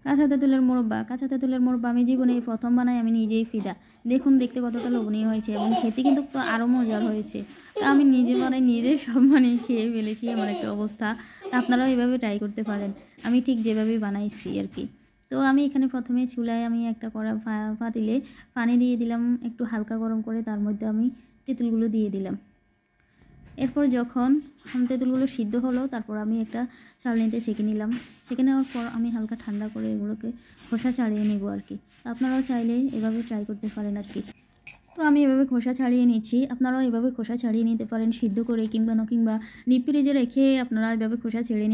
কাঁচা তেঁতুলের মোরব্বা। কাঁচা তেঁতুলের মোরব্বা আমি জীবনে এই প্রথম বানাই, আমি নিজেই ফিদা। দেখুন দেখতে কতটা লোভনীয় হয়েছে এবং খেতে কিন্তু তো আরও মজার হয়েছে। তো আমি নিজে বানাই নিজে সব বানিয়ে খেয়ে ফেলেছি, এমন একটা অবস্থা। আপনারাও এভাবে ট্রাই করতে পারেন, আমি ঠিক যেভাবে বানাইছি আর কি। তো আমি এখানে প্রথমে চুলায় আমি একটা কড়া পাতিলে পানি দিয়ে দিলাম একটু হালকা গরম করে, তার মধ্যে আমি তেঁতুলগুলো দিয়ে দিলাম। এরপর যখন তেঁতুলগুলো সিদ্ধ হলো, তারপর আমি একটা চালনিতে ছেঁকে নিলাম। ছেঁকে নেওয়ার পর আমি হালকা ঠান্ডা করে এগুলোকে খোসা ছাড়িয়ে নেব আর কি। আপনারাও চাইলে এভাবে ট্রাই করতে পারেন আর কি। তো আমি এভাবে খোসা ছাড়িয়ে নিচ্ছি, আপনারাও এভাবে খোসা ছাড়িয়ে নিতে পারেন সিদ্ধ করে, কিংবা ডিপ ফ্রিজে রেখে আপনারা এভাবে খোসা ছাড়িয়ে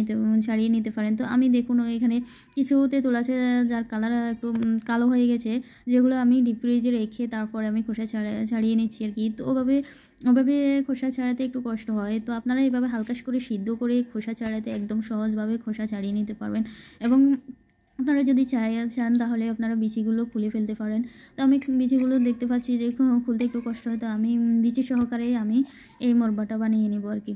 নিতে পারেন। তো আমি দেখুন এখানে কিছু তেঁতুল আছে যার কালার একটু কালো হয়ে গেছে, যেগুলো আমি ডিপ ফ্রিজে রেখে তারপরে আমি খোসা ছাড়িয়ে নিচ্ছি আর কি। তো ওভাবে খোসা ছাড়াতে একটু কষ্ট হয়, তো আপনারা এইভাবে হালকা করে সিদ্ধ করে খোসা ছাড়াতে একদম সহজভাবে খোসা ছাড়িয়ে নিতে পারবেন। এবং আপনারা যদি চান তাহলে আপনারা বিচিগুলো খুলে ফেলতে পারেন। তো আমি বিচিগুলো দেখতে পাচ্ছি যে খুলতে একটু কষ্ট হয়, তো আমি বিচি সহকারে আমি এই মোরব্বাটা বানিয়ে নেব আর কি।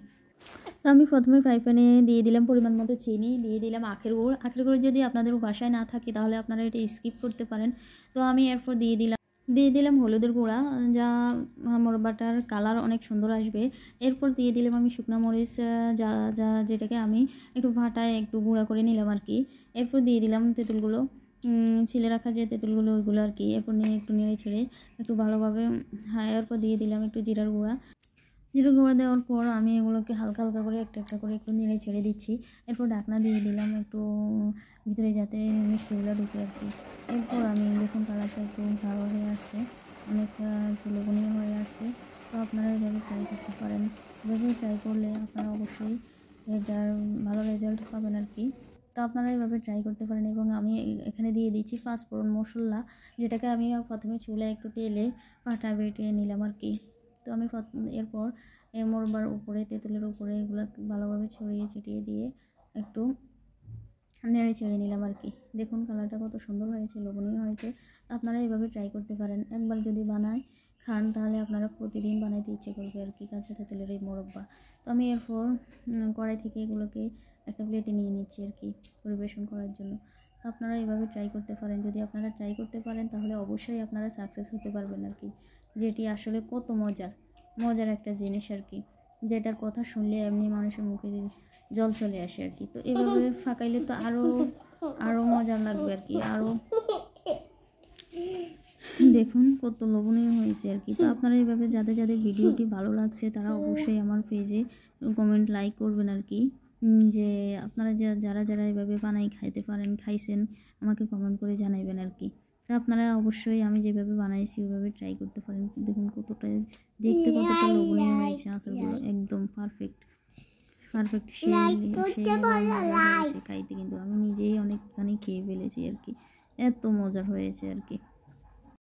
তো আমি প্রথমে ফ্রাই প্যানে দিয়ে দিলাম পরিমাণ মতো চিনি, দিয়ে দিলাম আখের গুড় যদি আপনাদের বাসায় না থাকে তাহলে আপনারা এটা স্কিপ করতে পারেন। তো আমি এরপর দিয়ে দিলাম হলুদের গুঁড়া, যা মোরব্বাটার কালার অনেক সুন্দর আসবে। এরপর দিয়ে দিলাম আমি শুকনো মরিচ, যেটাকে আমি একটু ভাটায় একটু গুঁড়া করে নিলাম আর কি। এরপর দিয়ে দিলাম তেঁতুলগুলো, ছিলে রাখা যে তেঁতুলগুলো ওইগুলো আর কি। এরপর একটু নেড়ে ছেড়ে একটু ভালোভাবে, হ্যাঁ, এরপর দিয়ে দিলাম একটু জিরার গুঁড়া দেওয়ার পর আমি এগুলোকে হালকা হালকা করে একটা করে একটু নেড়ে ছেড়ে দিচ্ছি। এরপর ঢাকনা দিয়ে দিলাম একটু ভিতরে যাতে মিষ্টিগুলো ঢুকে আর কি। এরপর আমি দেখুন কালারটা একটু ভালো হয়ে আসছে, অনেকটা একটু লোভনীয় হয়ে আসছে। তো আপনারা এভাবে ট্রাই করতে পারেন, এভাবে ট্রাই করলে আপনারা অবশ্যই এটার ভালো রেজাল্ট পাবেন আর কি। তো আপনারা এভাবে ট্রাই করতে পারেন। এবং আমি এখানে দিয়ে দিচ্ছি পাঁচফোড়ন মশলা, যেটাকে আমি প্রথমে চুলায় একটু তেলে পাটা বেটে নিলাম আর কি। তো আমি এরপর মোরব্বার উপরে তেঁতুলের উপরে এগুলো ভালোভাবে ছড়িয়ে ছিটিয়ে দিয়ে একটু নেড়ে ছেড়ে নিলাম আর কি। দেখুন কালারটা কত সুন্দর হয়েছে, লোভনীয় হয়েছে। আপনারা এইভাবে ট্রাই করতে পারেন। একবার যদি খান তাহলে আপনারা প্রতিদিন বানাইতে ইচ্ছে করবে আর কি কাঁচা তেঁতুলের এই মোরব্বা। তো আমি এরপর কড়াই থেকে এগুলোকে একটা প্লেটে নিয়ে নিচ্ছি আর কি পরিবেশন করার জন্য। তো আপনারা এইভাবে ট্রাই করতে পারেন। যদি আপনারা ট্রাই করতে পারেন তাহলে অবশ্যই আপনারা সাকসেস হতে পারবেন আর কি। যেটি আসলে কত মজার একটা জিনিস আর কি, যেটার কথা শুনলে এমনি মানুষের মুখে জল চলে আসে আর কি। তো এভাবে ফাঁকাইলে তো আরও মজার লাগবে আর কি। আরও দেখুন কত লোভনীয় হয়েছে আর কি। তো আপনারা এইভাবে যাদের ভিডিওটি ভালো লাগছে তারা অবশ্যই আমার পেজে কমেন্ট লাইক করবেন আর কি। যে আপনারা যারা এইভাবে বানাই খাইছেন আমাকে কমেন্ট করে জানাইবেন আর কি। তো আপনারা অবশ্যই আমি যেভাবে বানাইছি ওইভাবে ট্রাই করতে পারেন। দেখুন দেখতে কতটা লোভনীয় হয়েছে, আচারগুলো একদম পারফেক্ট হয়েছে খাইতে, কিন্তু আমি নিজেই অনেকখানি খেয়ে ফেলেছি আর কি, এত মজার হয়েছে আর কি।